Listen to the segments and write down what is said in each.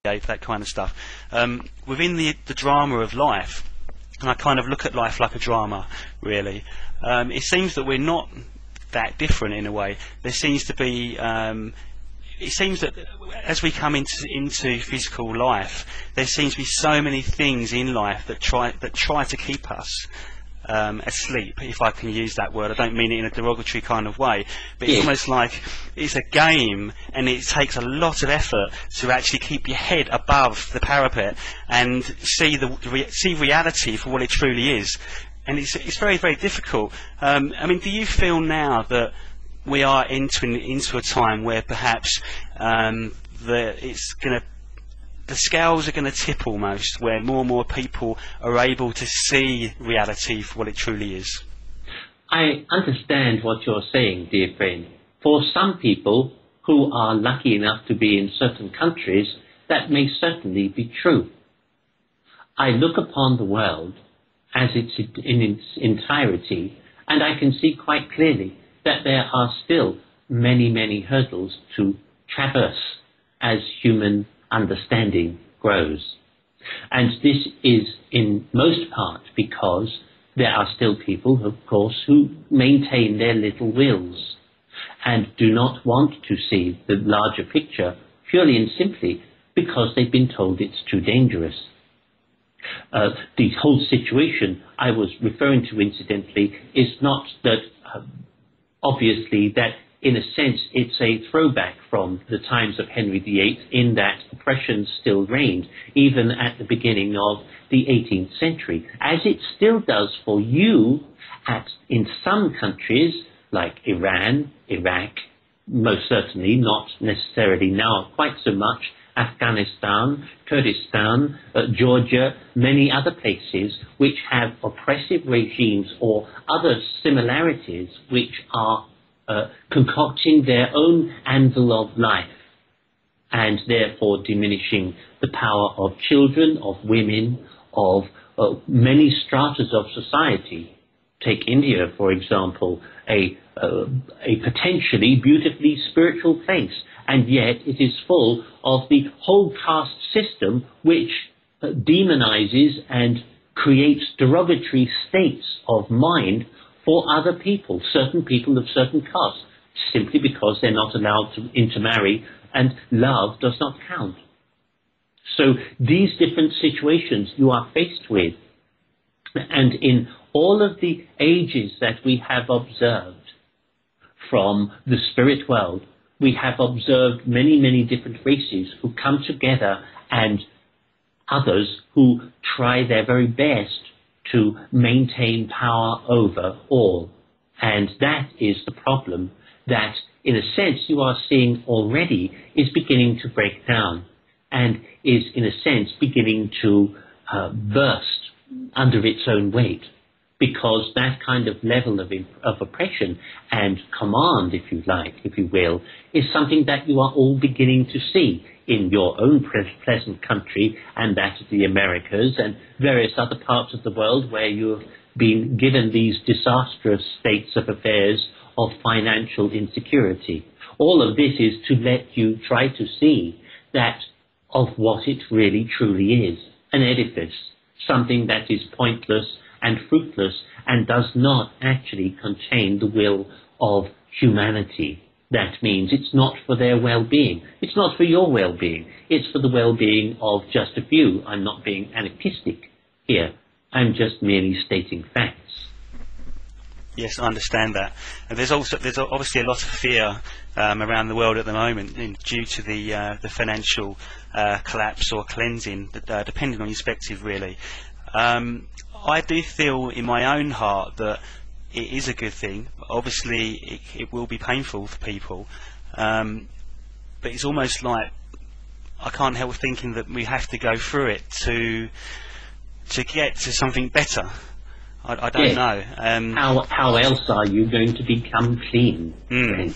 that kind of stuff. Within the drama of life, and I kind of look at life like a drama, really, it seems that we're not that different in a way. There seems to be, it seems that as we come into physical life, there seems to be so many things in life that try to keep us asleep, if I can use that word. I don't mean it in a derogatory kind of way, but it's almost like it's a game, and it takes a lot of effort to actually keep your head above the parapet and see reality for what it truly is. And it's very, very difficult. I mean, do you feel now that we are entering into a time where perhaps the scales are going to tip almost, where more and more people are able to see reality for what it truly is? I understand what you're saying, dear friend. For some people who are lucky enough to be in certain countries, that may certainly be true. I look upon the world as it's in its entirety, and I can see quite clearly that there are still many, many hurdles to traverse as human understanding grows. And this is in most part because there are still people, of course, who maintain their little wills and do not want to see the larger picture purely and simply because they've been told it's too dangerous. The whole situation I was referring to, incidentally, is not that, obviously, that in a sense it's a throwback from the times of Henry VIII, in that oppression still reigned, even at the beginning of the 18th century, as it still does for you in some countries like Iran, Iraq, most certainly, not necessarily now quite so much, Afghanistan, Kurdistan, Georgia, many other places which have oppressive regimes or other similarities which are concocting their own anvil of life, and therefore diminishing the power of children, of women, of many stratas of society. Take India, for example, a potentially beautifully spiritual place, and yet it is full of the whole caste system which demonizes and creates derogatory states of mind for other people, certain people of certain castes, simply because they're not allowed to intermarry and love does not count. So these different situations you are faced with, and in all of the ages that we have observed from the spirit world, we have observed many, many different races who come together, and others who try their very best to maintain power over all. And that is the problem that, in a sense, you are seeing already is beginning to break down, and is, in a sense, beginning to burst under its own weight, because that kind of level of oppression and command, if you like, if you will, is something that you are all beginning to see in your own pleasant country and that of the Americas and various other parts of the world where you have been given these disastrous states of affairs of financial insecurity. All of this is to let you try to see that of what it really truly is, an edifice, something that is pointless and fruitless and does not actually contain the will of humanity. That means it's not for their well-being. It's not for your well-being. It's for the well-being of just a few. I'm not being anarchistic here. I'm just merely stating facts. Yes, I understand that. And there's obviously a lot of fear around the world at the moment due to the financial collapse or cleansing, depending on your perspective, really. I do feel in my own heart that it is a good thing. Obviously, it will be painful for people, but it's almost like I can't help thinking that we have to go through it to get to something better. I don't know. How else are you going to become clean?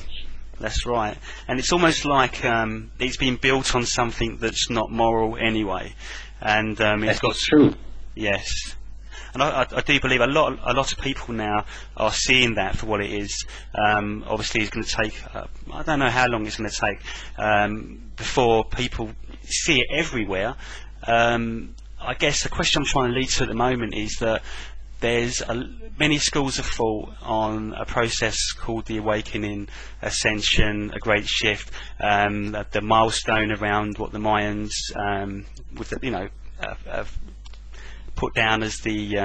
That's right. And it's almost like it's been built on something that's not moral anyway. And it's got true. Yes. And I do believe a lot of people now are seeing that for what it is. Obviously, it's going to take, I don't know how long it's going to take before people see it everywhere. I guess the question I'm trying to lead to at the moment is that there's many schools of thought on a process called the awakening, ascension, a great shift, the milestone around what the Mayans have put down as the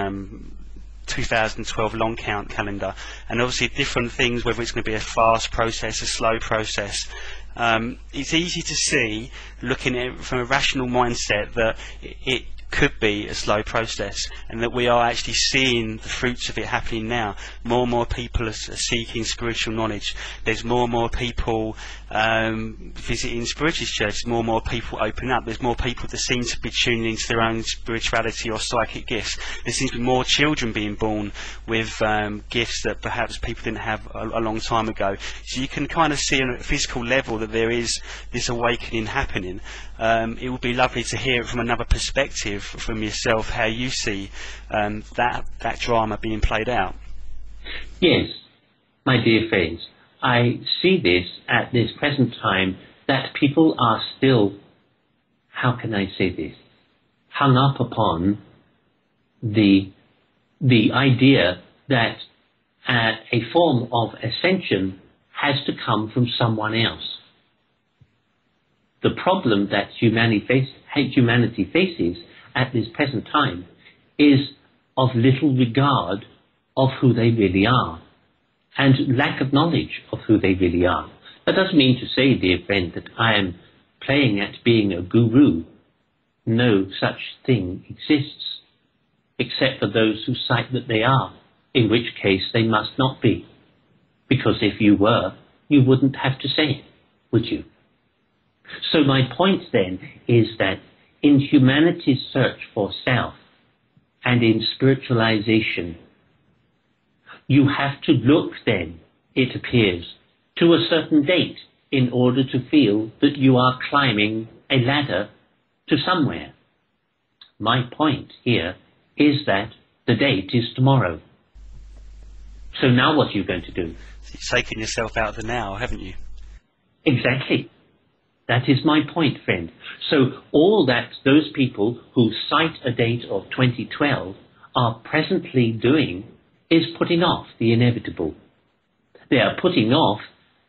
2012 long count calendar, and obviously different things, whether it's going to be a fast process, a slow process. It's easy to see, looking at it from a rational mindset, that it could be a slow process, and that we are actually seeing the fruits of it happening now. More and more people are seeking spiritual knowledge. There's more and more people visiting spiritualist churches. More and more people open up. There's more people that seem to be tuning into their own spirituality or psychic gifts. There seems to be more children being born with gifts that perhaps people didn't have a long time ago. So you can kind of see on a physical level that there is this awakening happening. It would be lovely to hear it from another perspective from yourself, how you see that drama being played out. Yes, my dear friends, I see this at this present time, that people are still, how can I say this, hung up upon the idea that a form of ascension has to come from someone else. The problem that humanity faces at this present time is of little regard of who they really are, and lack of knowledge of who they really are. That doesn't mean to say, dear friend, that I am playing at being a guru. No such thing exists, except for those who cite that they are, in which case they must not be. Because if you were, you wouldn't have to say it, would you? So my point then is that in humanity's search for self and in spiritualization, you have to look then, it appears, to a certain date in order to feel that you are climbing a ladder to somewhere. My point here is that the date is tomorrow. So now what are you going to do? You've taken yourself out of the now, haven't you? Exactly. That is my point, friend. So all that those people who cite a date of 2012 are presently doing is putting off the inevitable. They are putting off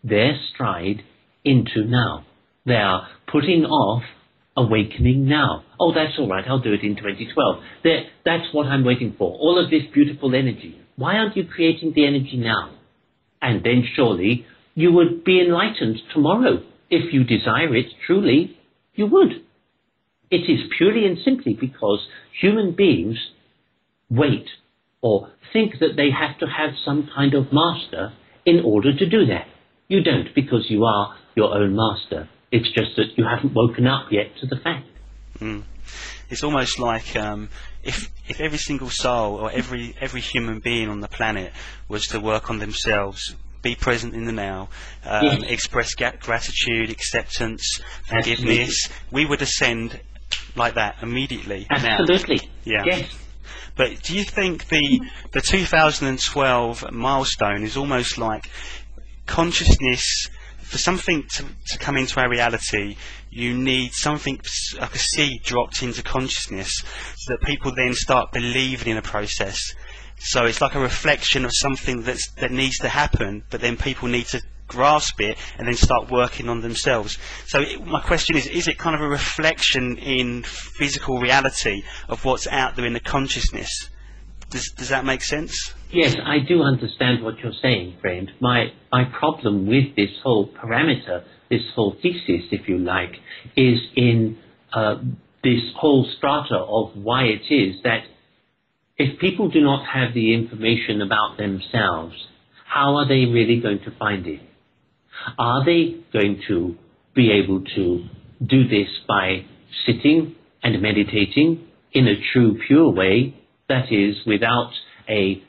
their stride into now. They are putting off awakening now. Oh, that's all right, I'll do it in 2012. That's what I'm waiting for. All of this beautiful energy. Why aren't you creating the energy now? And then surely you would be enlightened tomorrow. If you desire it truly, you would. It is purely and simply because human beings wait or think that they have to have some kind of master in order to do that. You don't, because you are your own master. It's just that you haven't woken up yet to the fact. It's almost like if every single soul or every human being on the planet was to work on themselves, be present in the now, Yes. express gratitude, acceptance, forgiveness, we would ascend like that immediately. Absolutely. Now. Yeah. Yes. But do you think the 2012 milestone is almost like consciousness? For something to come into our reality, you need something like a seed dropped into consciousness, so that people then start believing in a process. So it's like a reflection of something that needs to happen, but then people need to grasp it and then start working on themselves. So my question is it kind of a reflection in physical reality of what's out there in the consciousness? Does that make sense? Yes, I do understand what you're saying, friend. My problem with this whole parameter, this whole thesis, if you like, is in this whole strata of why it is that if people do not have the information about themselves, how are they really going to find it? Are they going to be able to do this by sitting and meditating in a true, pure way, that is, without a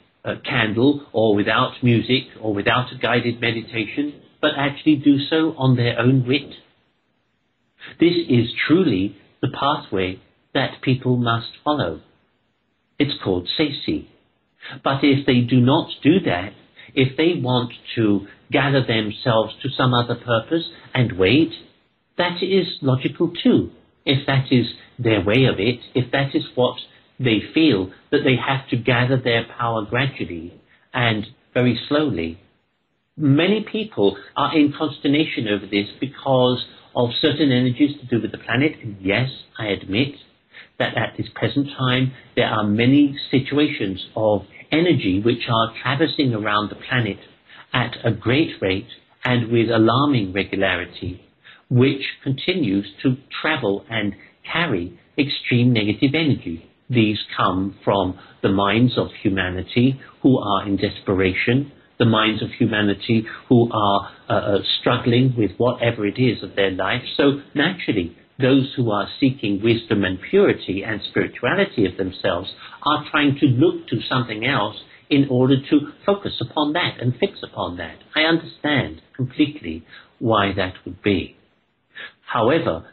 candle or without music or without a guided meditation, but actually do so on their own wit? This is truly the pathway that people must follow. It's called Sesi. But if they do not do that, if they want to gather themselves to some other purpose and wait, that is logical too. if that is their way of it, if that is what they feel, that they have to gather their power gradually and very slowly. Many people are in consternation over this because of certain energies to do with the planet. And yes, I admit that at this present time there are many situations of energy which are traversing around the planet at a great rate and with alarming regularity, which continues to travel and carry extreme negative energy. These come from the minds of humanity who are in desperation, the minds of humanity who are struggling with whatever it is of their life. So naturally, those who are seeking wisdom and purity and spirituality of themselves are trying to look to something else in order to focus upon that and fix upon that. I understand completely why that would be. However,